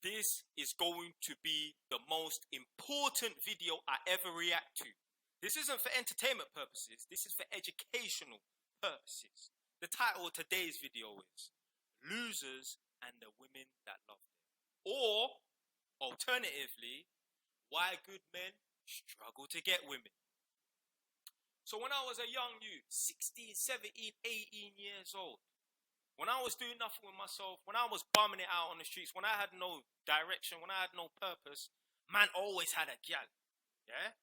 This is going to be the most important video I ever react to. This isn't for entertainment purposes. This is for educational purposes. The title of today's video is Losers and the Women That Love Them. Or, alternatively, Why Good Men Struggle to Get Women. So when I was a young youth, 16, 17, 18 years old, when I was doing nothing with myself, when I was bumming it out on the streets, when I had no direction, when I had no purpose, man always had a gal, yeah?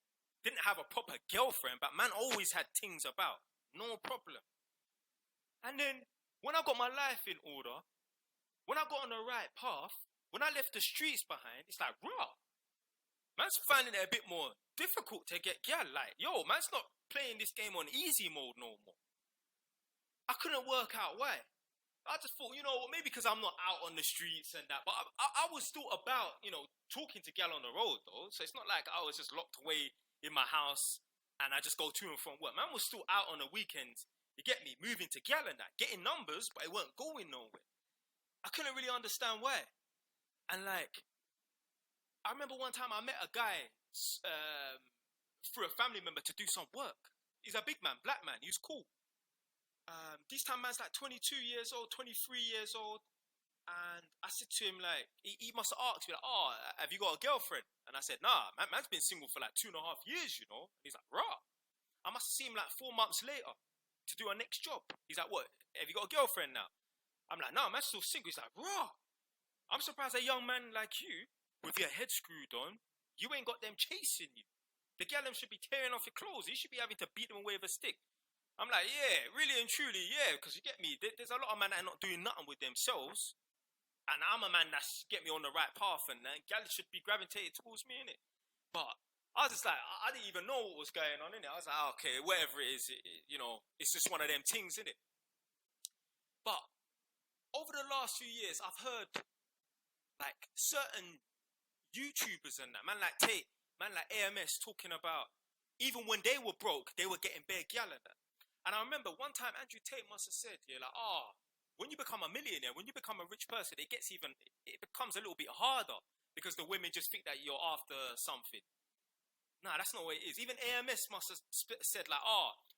Didn't have a proper girlfriend, but man always had things about, no problem. And then, when I got my life in order, when I got on the right path, when I left the streets behind, it's like, raw. Man's finding it a bit more difficult to get gal. Like, yo, man's not playing this game on easy mode no more. I couldn't work out why. I just thought, you know, maybe because I'm not out on the streets and that. But I was still about, you know, talking to gal on the road, though. So it's not like I was just locked away in my house and I just go to and from work. Man was still out on the weekends. You get me? Moving to gal and that. Getting numbers, but it weren't going nowhere. I couldn't really understand why. And, like, I remember one time I met a guy through a family member to do some work. He's a big man, black man. He was cool. This time man's like 22 years old, 23 years old. And I said to him, like, he must have asked me, like, oh, have you got a girlfriend? And I said, nah, man's been single for like 2.5 years, you know. He's like, rah. I must have seen him like 4 months later to do our next job. He's like, what, have you got a girlfriend now? I'm like, nah, man's still single. He's like, rah. I'm surprised a young man like you, with your head screwed on, you ain't got them chasing you. The gal them should be tearing off your clothes. You should be having to beat them away with a stick. I'm like, yeah, really and truly, yeah, because you get me. There's a lot of men that are not doing nothing with themselves. And I'm a man that's get me on the right path, and gal should be gravitated towards me, innit? But I was just like, I didn't even know what was going on, innit? I was like, okay, whatever it is, you know, it's just one of them things, innit? But over the last few years, I've heard, like, certain YouTubers and that, man like Tate, man like AMS talking about, even when they were broke, they were getting bare gal and that. And I remember one time Andrew Tate must have said, yeah, like, when you become a millionaire, when you become a rich person, it becomes a little bit harder because the women just think that you're after something. Nah, that's not what it is. Even AMS must have said, like,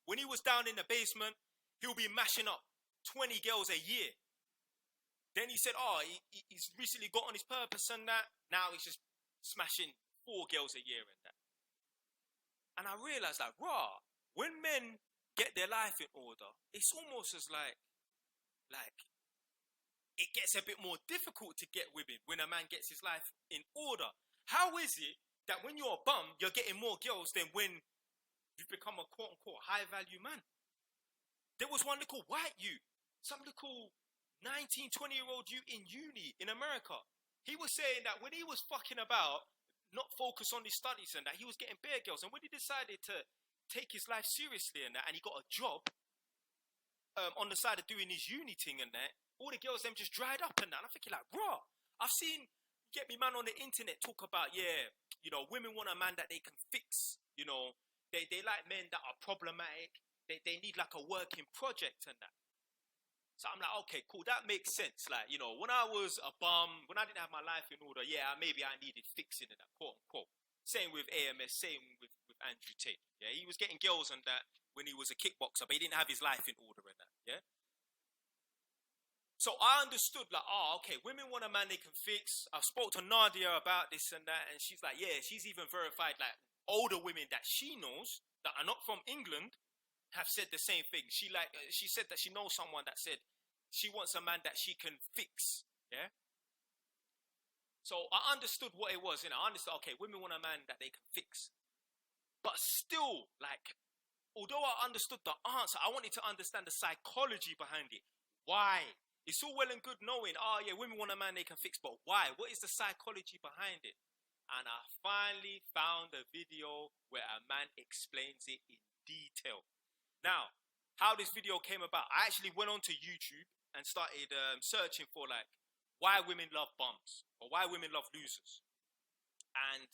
when he was down in the basement, he'll be mashing up 20 girls a year. Then he said, he's recently got on his purpose and that. Now he's just smashing 4 girls a year and that. And I realized, like, when men get their life in order, it's almost as like it gets a bit more difficult to get women when a man gets his life in order. How is it that when you're a bum, you're getting more girls than when you've become a quote-unquote high-value man? There was one little white youth, some little 19, 20-year-old youth in uni in America. He was saying that when he was fucking about, not focused on his studies and that, he was getting bare girls. And when he decided to take his life seriously and that, and he got a job on the side of doing his uni thing and that, all the girls them just dried up and that. And I'm thinking like, I've seen, get me man on the internet talk about, yeah, you know, women want a man that they can fix, you know, they like men that are problematic, they need like a working project and that. So I'm like, okay, cool, that makes sense. Like, you know, when I was a bum, when I didn't have my life in order, yeah, maybe I needed fixing and that, quote unquote. Same with AMS, same with Andrew Tate. Yeah, he was getting girls and that when he was a kickboxer, but he didn't have his life in order and that. Yeah. So I understood, like, okay, women want a man they can fix. I spoke to Nadia about this and that, and she's like, yeah, she's even verified, like, older women that she knows that are not from England have said the same thing. She said that she knows someone that said she wants a man that she can fix. Yeah. So I understood what it was, you know. I understood, okay, women want a man that they can fix. But still, like, although I understood the answer, I wanted to understand the psychology behind it. Why? It's all well and good knowing, yeah, women want a man they can fix, but why? What is the psychology behind it? And I finally found a video where a man explains it in detail. Now, how this video came about, I actually went onto YouTube and started searching for, like, why women love bums or why women love losers. And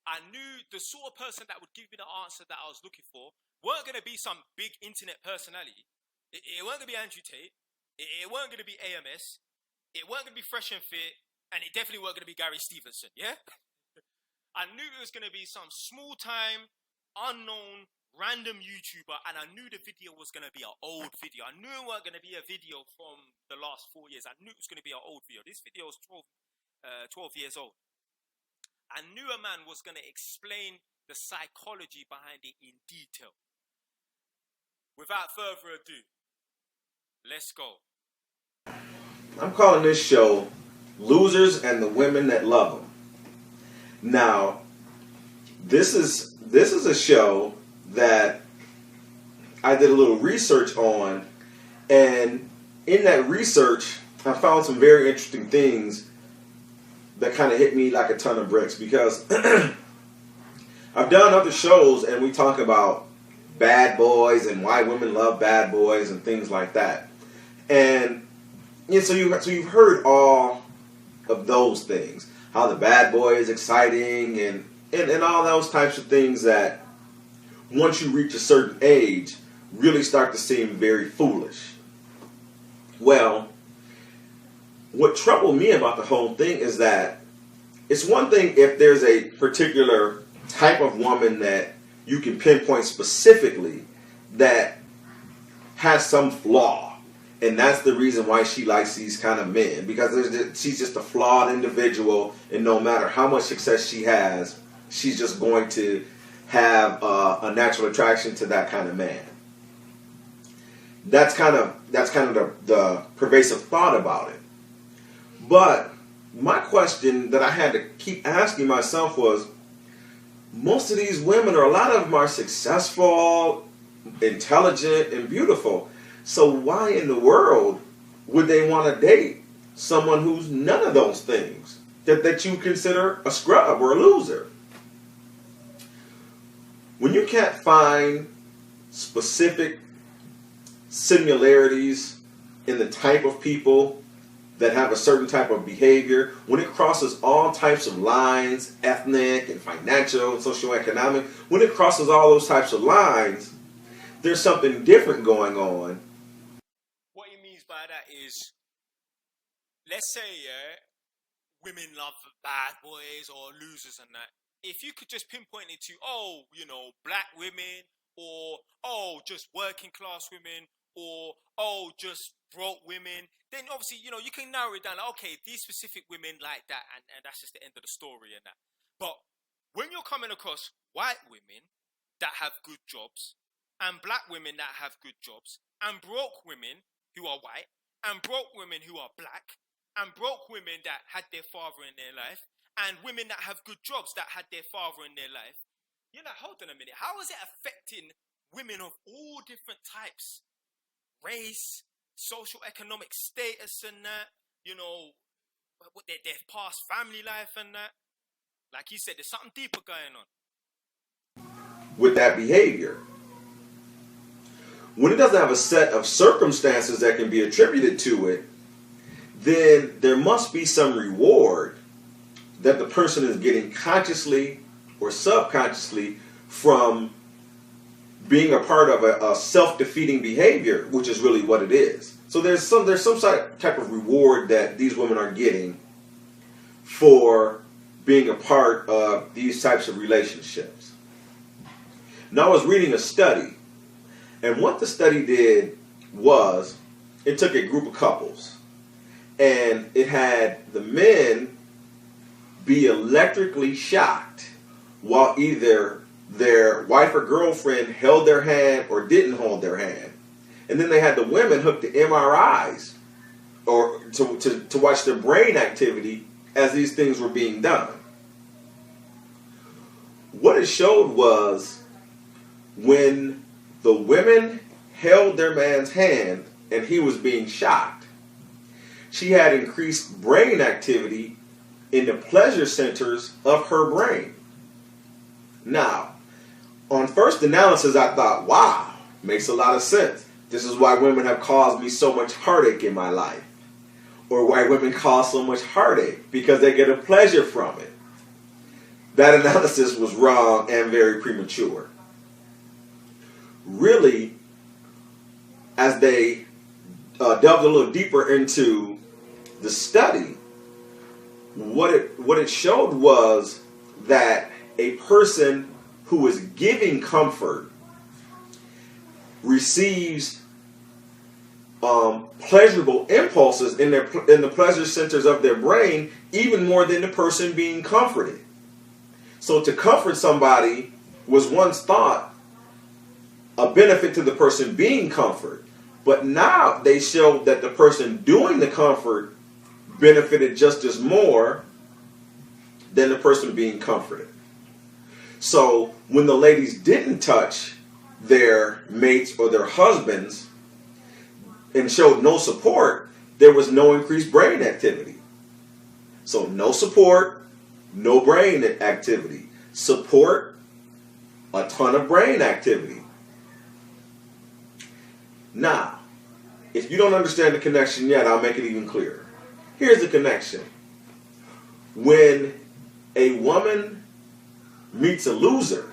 I knew the sort of person that would give me the answer that I was looking for weren't going to be some big internet personality. It weren't going to be Andrew Tate. It weren't going to be AMS. It weren't going to be Fresh and Fit. And it definitely wasn't going to be Gary Stevenson, yeah? I knew it was going to be some small-time, unknown, random YouTuber, and I knew the video was going to be an old video. I knew it wasn't going to be a video from the last 4 years. I knew it was going to be an old video. This video was 12 years old. I knew a man was going to explain the psychology behind it in detail. Without further ado, let's go. I'm calling this show Losers and the Women That Love Them. Now, this is a show that I did a little research on, and in that research, I found some very interesting things that kind of hit me like a ton of bricks, because I've done other shows and we talk about bad boys and why women love bad boys and things like that. And so you've heard all of those things, how the bad boy is exciting and all those types of things that once you reach a certain age really start to seem very foolish. Well, what troubled me about the whole thing is that it's one thing if there's a particular type of woman that you can pinpoint specifically that has some flaw. And that's the reason why she likes these kind of men, because she's just a flawed individual, and no matter how much success she has, she's just going to have a natural attraction to that kind of man. That's kind of the pervasive thought about it. But my question that I had to keep asking myself was, most of these women, or a lot of them, are successful, intelligent, and beautiful. So why in the world would they want to date someone who's none of those things, that you consider a scrub or a loser? When you can't find specific similarities in the type of people that have a certain type of behavior, when it crosses all types of lines, ethnic and financial and socioeconomic, when it crosses all those types of lines, there's something different going on. What he means by that is, let's say, women love bad boys or losers and that. If you could just pinpoint it to, black women, or, just working class women, or, just broke women, then obviously, you can narrow it down. Okay, these specific women like that, and that's just the end of the story and that. But when you're coming across white women that have good jobs, and black women that have good jobs, and broke women who are white, and broke women who are black, and broke women that had their father in their life, and women that have good jobs that had their father in their life, you're like, hold on a minute, how is it affecting women of all different types? Race, social economic status and that, their past family life and that. Like you said, there's something deeper going on with that behavior. When it doesn't have a set of circumstances that can be attributed to it, then there must be some reward that the person is getting consciously or subconsciously from being a part of a self-defeating behavior, which is really what it is. So there's some type of reward that these women are getting for being a part of these types of relationships. Now, I was reading a study, and what the study did was it took a group of couples, and it had the men be electrically shocked while either their wife or girlfriend held their hand or didn't hold their hand. And then they had the women hooked to MRIs or to watch their brain activity as these things were being done. What it showed was when the women held their man's hand and he was being shocked, she had increased brain activity in the pleasure centers of her brain. Now, on first analysis, I thought, wow, makes a lot of sense. This is why women have caused me so much heartache in my life. Or why women cause so much heartache, because they get a pleasure from it. That analysis was wrong and very premature. Really, as they delved a little deeper into the study, what it showed was that a person who is giving comfort receives pleasurable impulses in the pleasure centers of their brain even more than the person being comforted. So to comfort somebody was once thought a benefit to the person being comforted, but now they show that the person doing the comfort benefited just as more than the person being comforted. So when the ladies didn't touch their mates or their husbands and showed no support, there was no increased brain activity. So no support, no brain activity. Support, a ton of brain activity. Now, if you don't understand the connection yet, I'll make it even clearer. Here's the connection. When a woman meets a loser,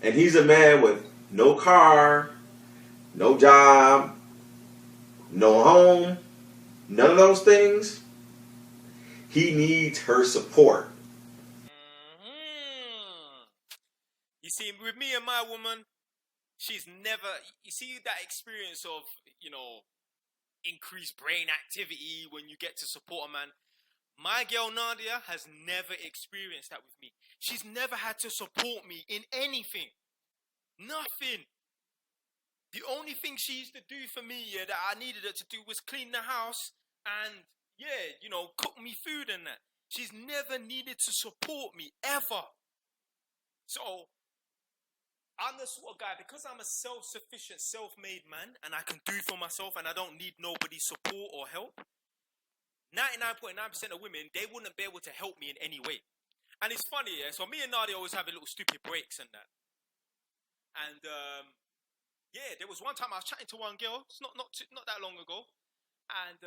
and he's a man with no car, no job, no home, none of those things, he needs her support. You see, with me and my woman, she's never, you see that experience of, increased brain activity when you get to support a man. My girl Nadia has never experienced that with me. She's never had to support me in anything. Nothing. The only thing she used to do for me that I needed her to do was clean the house and, cook me food and that. She's never needed to support me, ever. So, I'm the sort of guy, because I'm a self-sufficient, self-made man, and I can do for myself and I don't need nobody's support or help, 99.9% of women, they wouldn't be able to help me in any way. And it's funny, yeah? So me and Nadia always have a little stupid breaks and that. And, there was one time I was chatting to one girl, it's not that long ago, and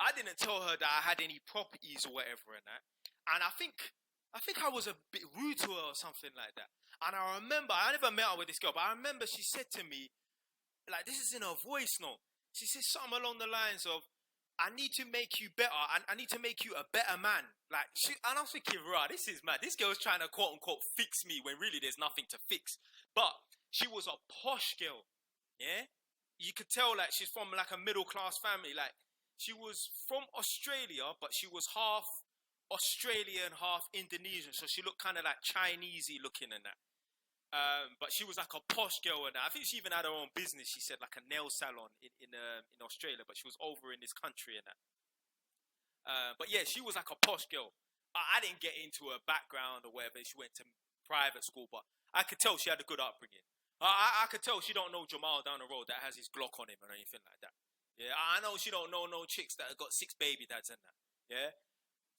I didn't tell her that I had any properties or whatever and that. And I think I was a bit rude to her or something like that. And I remember, I never met her with this girl, but I remember she said to me, like, this is in her voice note. She said something along the lines of, I need to make you better, and I need to make you a better man. And I was thinking, right, this is mad. This girl's trying to quote unquote fix me when really there's nothing to fix. But she was a posh girl, yeah? You could tell, like, she's from, like, a middle-class family. Like, she was from Australia, but she was half Australian, half Indonesian. So she looked kind of, like, Chinese-y looking and that. But she was, like, a posh girl and that. I think she even had her own business, she said, like a nail salon in Australia. But she was over in this country and that. But, yeah, she was, like, a posh girl. I didn't get into her background or whatever. She went to private school, but I could tell she had a good upbringing. I could tell she don't know Jamal down the road that has his Glock on him or anything like that. Yeah, I know she don't know no chicks that have got 6 baby dads and that. Yeah,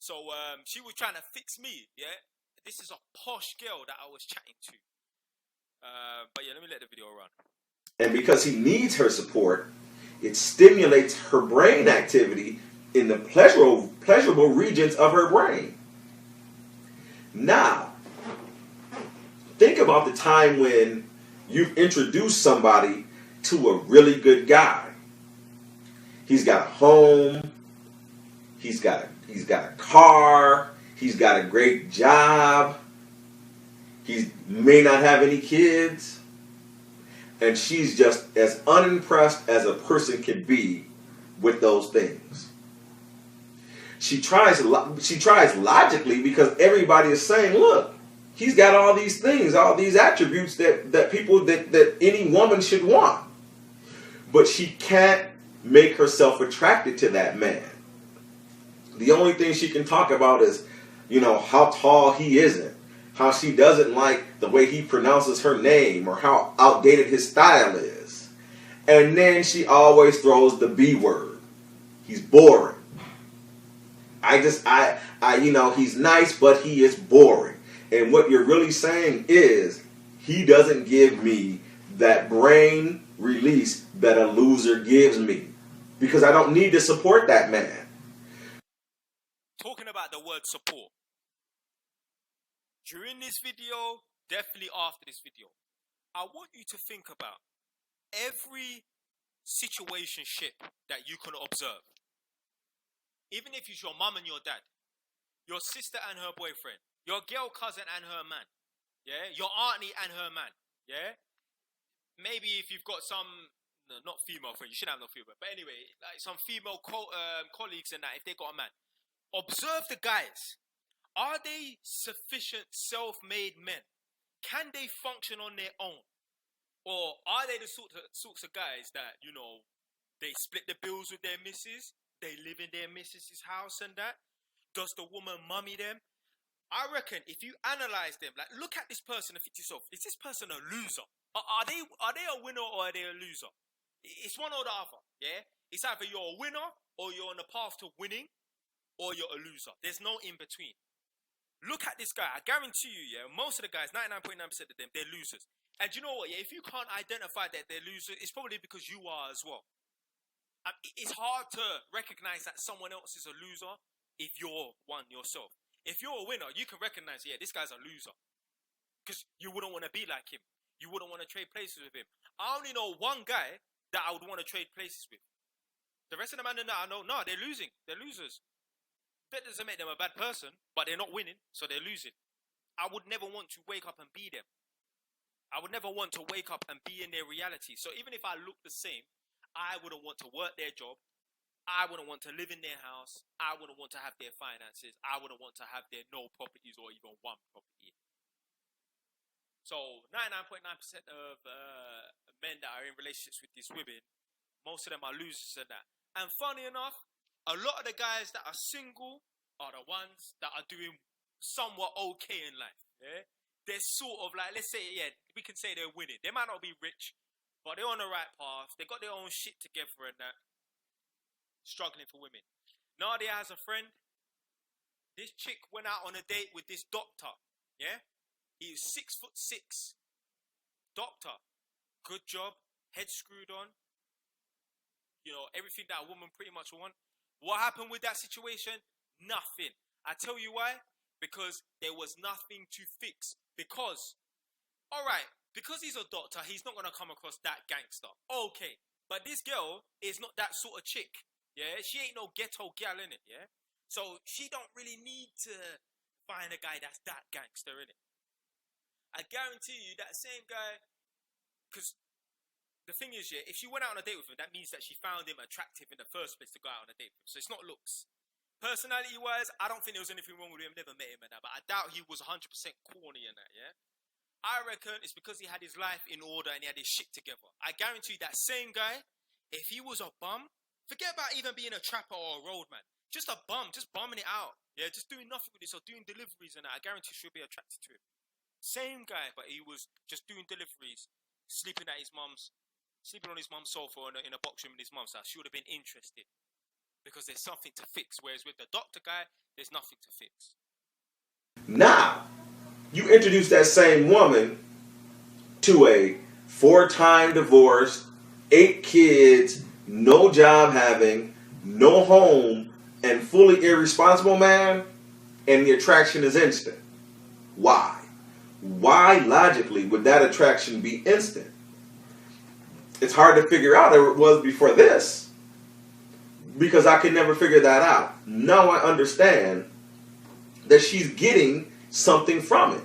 so she was trying to fix me. Yeah, this is a posh girl that I was chatting to. But yeah, let me let the video run. And because he needs her support, it stimulates her brain activity in the pleasurable regions of her brain. Now, think about the time when you've introduced somebody to a really good guy. He's got a home, he's got a car, he's got a great job, he may not have any kids, and she's just as unimpressed as a person can be with those things. She tries logically because everybody is saying, look, he's got all these things, all these attributes that any woman should want. But she can't make herself attracted to that man. The only thing she can talk about is, how tall he isn't, how she doesn't like the way he pronounces her name, or how outdated his style is. And then she always throws the B word. He's boring. He's nice, but he is boring. And what you're really saying is, he doesn't give me that brain release that a loser gives me. Because I don't need to support that man. Talking about the word support. During this video, definitely after this video, I want you to think about every situationship that you can observe. Even if it's your mum and your dad. your sister and her boyfriend, your girl cousin and her man, yeah, your auntie and her man, yeah. Maybe if you've got some, no, not female friends, you shouldn't have no female, but anyway, like some female colleagues and that, if they got a man, observe the guys. Are they sufficient self-made men? Can they function on their own? Or are they the sorts of guys that, you know, they split the bills with their missus, they live in their missus's house and that? Does the woman mummy them? I reckon if you analyze them, like look at this person and think to yourself, is this person a loser? Are they a winner or are they a loser? It's one or the other, yeah? It's either you're a winner or you're on the path to winning or you're a loser. There's no in between. Look at this guy. I guarantee you, yeah, most of the guys, 99.9% of them, they're losers. And you know what, yeah, if you can't identify that they're losers, it's probably because you are as well. It's hard to recognize that someone else is a loser if you're one yourself. If you're a winner, you can recognize, yeah, this guy's a loser. Because you wouldn't want to be like him. You wouldn't want to trade places with him. I only know one guy that I would want to trade places with. The rest of the men that I know, no, they're losing. They're losers. That doesn't make them a bad person, but they're not winning, so they're losing. I would never want to wake up and be them. I would never want to wake up and be in their reality. So even if I look the same, I wouldn't want to work their job. I wouldn't want to live in their house. I wouldn't want to have their finances. I wouldn't want to have their no properties or even one property. So 99.9% of men that are in relationships with these women, most of them are losers in that. And funny enough, a lot of the guys that are single are the ones that are doing somewhat okay in life. Yeah? They're sort of like, let's say, yeah, we can say they're winning. They might not be rich, but they're on the right path. They got their own shit together and that. Struggling for women. Nadia has a friend. This chick went out on a date with this doctor. Yeah? He is 6'6". Doctor. Good job. Head screwed on. You know, everything that a woman pretty much wants. What happened with that situation? Nothing. I tell you why. Because there was nothing to fix. Because, alright, because he's a doctor, he's not going to come across that gangster. Okay. But this girl is not that sort of chick. Yeah? She ain't no ghetto gal, innit? Yeah? So she don't really need to find a guy that's that gangster, innit? I guarantee you that same guy, because the thing is, yeah, if she went out on a date with him, that means that she found him attractive in the first place to go out on a date with him. So it's not looks. Personality-wise, I don't think there was anything wrong with him. Never met him and that, but I doubt he was 100% corny and that, yeah? I reckon it's because he had his life in order and he had his shit together. I guarantee you that same guy, if he was a bum, forget about even being a trapper or a roadman. Just a bum, just bumming it out. Yeah, just doing nothing with this or doing deliveries and that. I guarantee she'll be attracted to him. Same guy, but he was just doing deliveries, sleeping on his mum's sofa in a box room in his mum's house. She would have been interested. Because there's something to fix. Whereas with the doctor guy, there's nothing to fix. Now, you introduce that same woman to a 4-time divorced, 8 kids, no job having, no home, and fully irresponsible man, and the attraction is instant. Why? Why, logically, would that attraction be instant? It's hard to figure out, or it was before this, because I could never figure that out. Now I understand that she's getting something from it.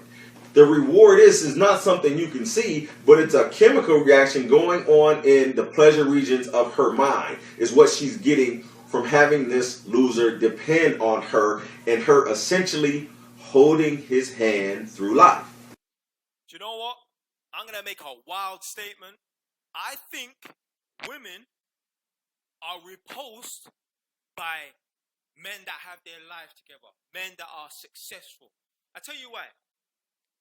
The reward is not something you can see, but it's a chemical reaction going on in the pleasure regions of her mind, is what she's getting from having this loser depend on her and her essentially holding his hand through life. Do you know what? I'm going to make a wild statement. I think women are repulsed by men that have their life together, men that are successful. I tell you why.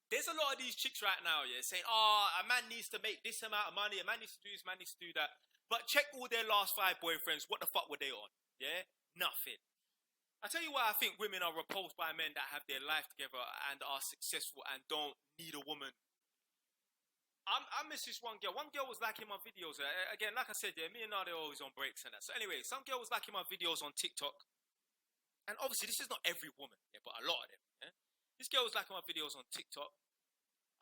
There's a lot of these chicks right now, yeah, saying, oh, a man needs to make this amount of money, a man needs to do this, a man needs to do that. But check all their last 5 boyfriends, what the fuck were they on? Yeah? Nothing. I tell you why I think women are repulsed by men that have their life together and are successful and don't need a woman. I miss this one girl. One girl was liking my videos. Again, like I said, yeah, me and Nadia are always on breaks and that. So anyway, some girl was liking my videos on TikTok. And obviously, this is not every woman, yeah, but a lot of them. Yeah? This girl was liking my videos on TikTok.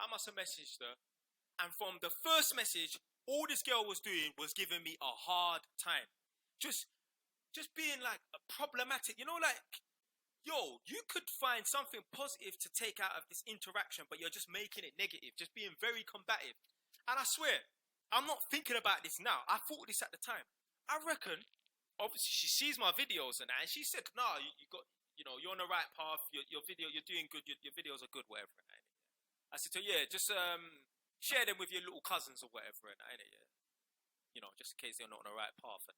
I must have messaged her. And from the first message, all this girl was doing was giving me a hard time. Just being like problematic. You know, like, yo, you could find something positive to take out of this interaction, but you're just making it negative, just being very combative. And I swear, I'm not thinking about this now. I thought this at the time. I reckon, obviously, she sees my videos and that, and she said, "Nah, you got, you're on the right path. Your video, you're doing good. Your videos are good, whatever." I said to her, "Yeah, just share them with your little cousins or whatever." And just in case they're not on the right path.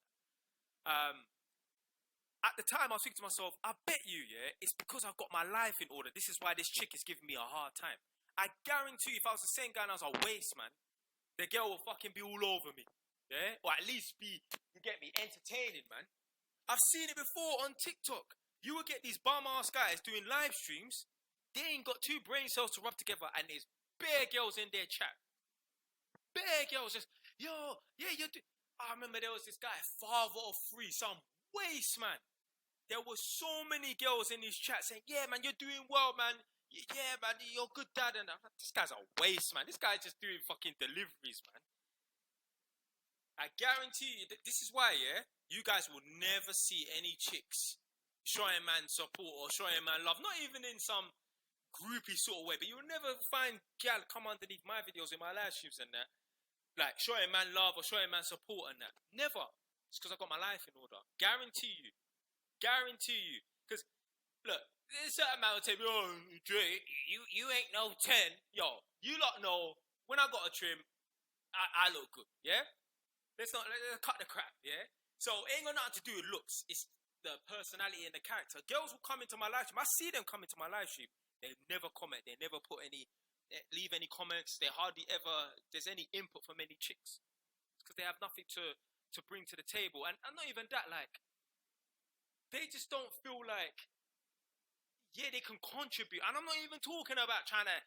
At the time, I was thinking to myself, I bet you, it's because I've got my life in order. This is why this chick is giving me a hard time. I guarantee you, if I was the same guy and I was a waste, man, the girl will fucking be all over me. Yeah? Or at least be, you get me, entertaining, man. I've seen it before on TikTok. You will get these bum-ass guys doing live streams. They ain't got two brain cells to rub together, and there's bare girls in their chat. Bare girls just, yo, yeah, I remember there was this guy, father of three, some waste, man. There were so many girls in his chat saying, "Yeah, man, you're doing well, man. Yeah, man, you're a good dad." And this guy's a waste, man. This guy's just doing fucking deliveries, man. I guarantee you that this is why, you guys will never see any chicks showing man support or showing man love. Not even in some groupie sort of way, but you'll never find gal come underneath my videos in my live streams and that, like showing man love or showing man support and that. Never. It's because I got my life in order. Guarantee you. Because, look, there's a certain man will tell me, "Oh, Dre, you ain't no 10. Yo, you lot know, when I got a trim, I look good, yeah? Let's cut the crap, yeah? So, it ain't got nothing to do with looks. It's the personality and the character. Girls will come into my live stream. I see them come into my live stream. They never comment. They never leave any comments. They hardly ever, there's any input from any chicks. Because they have nothing to bring to the table. And not even that, like, they just don't feel like, they can contribute. And I'm not even talking about trying to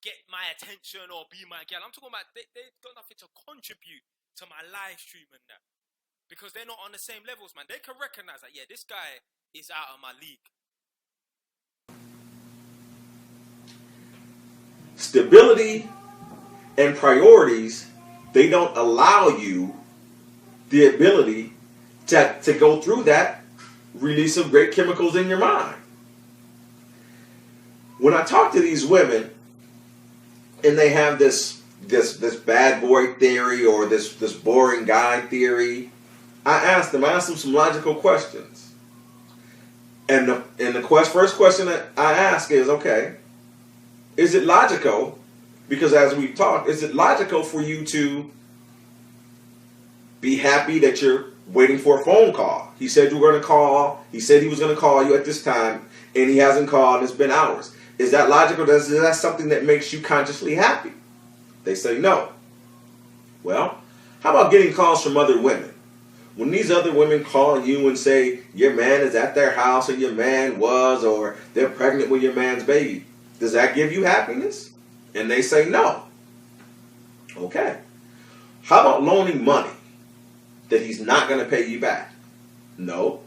get my attention or be my gal. I'm talking about they've got nothing to contribute to my live stream and that. Because they're not on the same levels, man. They can recognize that, this guy is out of my league. Stability and priorities, they don't allow you the ability to go through that release of great chemicals in your mind. When I talk to these women and they have this bad boy theory or this boring guy theory, I ask them some logical questions. And the first question that I ask is, okay, is it logical? Because as we've talked, is it logical for you to be happy that you're waiting for a phone call? He said you were going to call. He said he was going to call you at this time, and he hasn't called, and it's been hours. Is that logical? Is that something that makes you consciously happy? They say no. Well, how about getting calls from other women? When these other women call you and say your man is at their house, or your man was, or they're pregnant with your man's baby, does that give you happiness? And they say no. Okay. How about loaning money that he's not going to pay you back? No.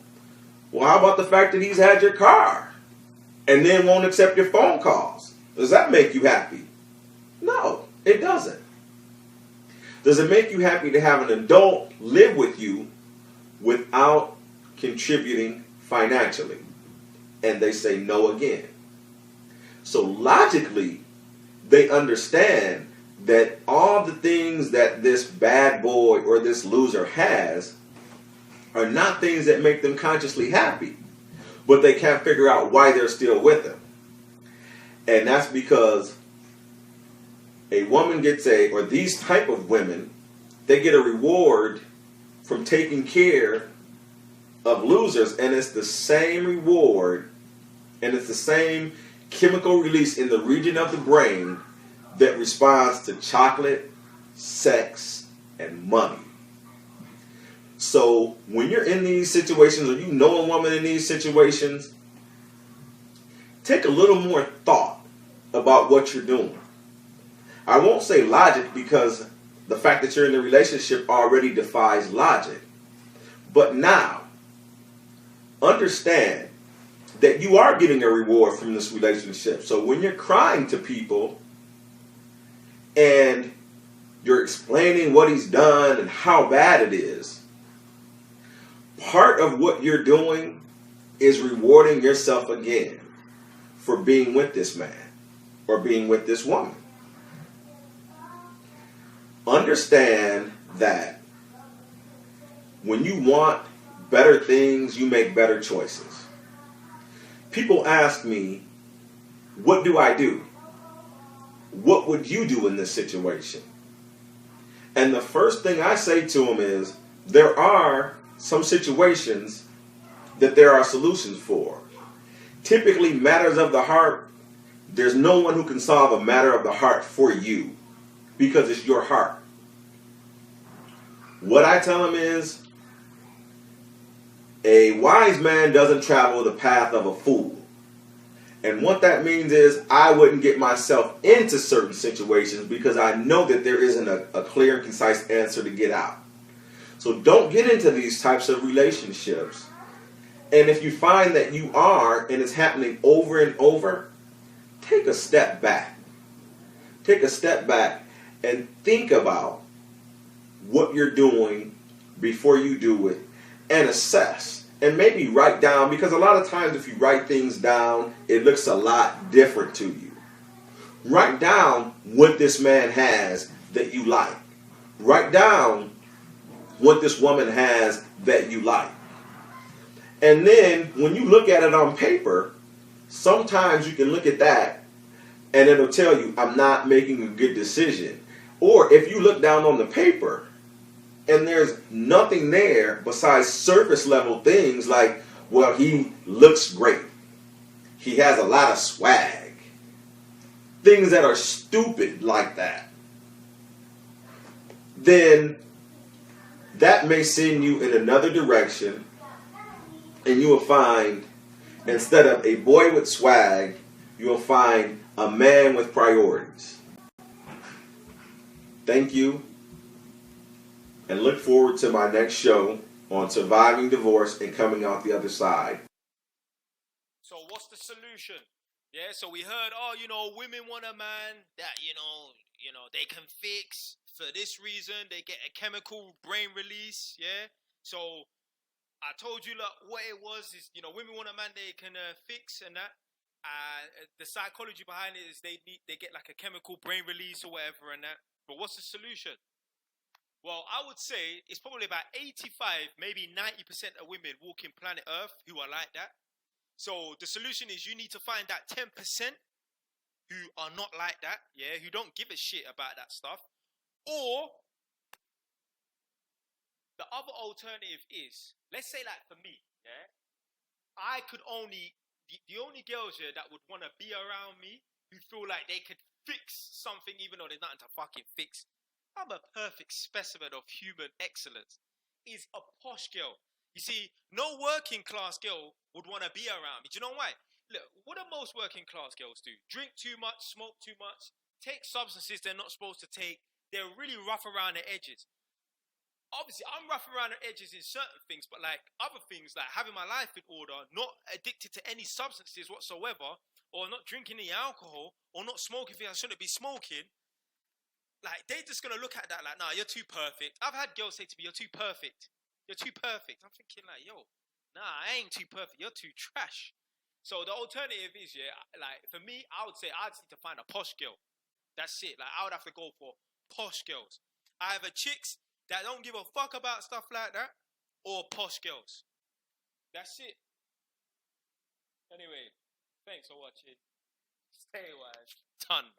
Well, how about the fact that he's had your car and then won't accept your phone calls? Does that make you happy? No, it doesn't. Does it make you happy to have an adult live with you without contributing financially? And they say no again. So logically, they understand that all the things that this bad boy or this loser has are not things that make them consciously happy, but they can't figure out why they're still with him. And that's because a woman gets or these type of women, they get a reward from taking care of losers, and it's the same reward, and it's the same chemical release in the region of the brain that responds to chocolate, sex, and money. So when you're in these situations, or you know a woman in these situations, take a little more thought about what you're doing. I won't say logic, because the fact that you're in a relationship already defies logic. But now, understand that you are getting a reward from this relationship. So when you're crying to people and you're explaining what he's done and how bad it is, part of what you're doing is rewarding yourself again for being with this man or being with this woman. Understand that when you want better things, you make better choices. People ask me, what do I do? What would you do in this situation? And the first thing I say to them is, there are some situations that there are solutions for. Typically, matters of the heart, there's no one who can solve a matter of the heart for you because it's your heart. What I tell them is, a wise man doesn't travel the path of a fool. And what that means is I wouldn't get myself into certain situations because I know that there isn't a clear and concise answer to get out. So don't get into these types of relationships. And if you find that you are, and it's happening over and over, take a step back. Take a step back and think about what you're doing before you do it, and assess. And maybe write down, because a lot of times if you write things down, it looks a lot different to you. Write down what this man has that you like. Write down what this woman has that you like. And then when you look at it on paper, sometimes you can look at that and it'll tell you, I'm not making a good decision. Or if you look down on the paper and there's nothing there besides surface level things like, well, he looks great. He has a lot of swag. Things that are stupid like that. Then that may send you in another direction, and you will find, instead of a boy with swag, you will find a man with priorities. Thank you. And look forward to my next show on surviving divorce and coming out the other side. So what's the solution? Yeah, so we heard, women want a man that, they can fix. For this reason, they get a chemical brain release, yeah? So I told you, look, what it was is, women want a man they can fix and that. The psychology behind it is they get like a chemical brain release or whatever and that. But what's the solution? Well, I would say it's probably about 85, maybe 90% of women walking planet Earth who are like that. So the solution is you need to find that 10% who are not like that, yeah, who don't give a shit about that stuff. Or the other alternative is, let's say like for me, yeah, I could only, the only girls here that would want to be around me who feel like they could fix something even though there's nothing to fucking fix. I'm a perfect specimen of human excellence. Is a posh girl. You see, no working class girl would want to be around me. Do you know why? Look, what do most working class girls do? Drink too much, smoke too much, take substances they're not supposed to take. They're really rough around the edges. Obviously, I'm rough around the edges in certain things, but like other things, like having my life in order, not addicted to any substances whatsoever, or not drinking any alcohol, or not smoking things I shouldn't be smoking, like, they're just going to look at that like, nah, you're too perfect. I've had girls say to me, you're too perfect. You're too perfect. I'm thinking like, yo, nah, I ain't too perfect. You're too trash. So the alternative is, yeah, like, for me, I would say I just need to find a posh girl. That's it. Like, I would have to go for posh girls. Either chicks that don't give a fuck about stuff like that, or posh girls. That's it. Anyway, thanks for watching. Stay wise. Ton.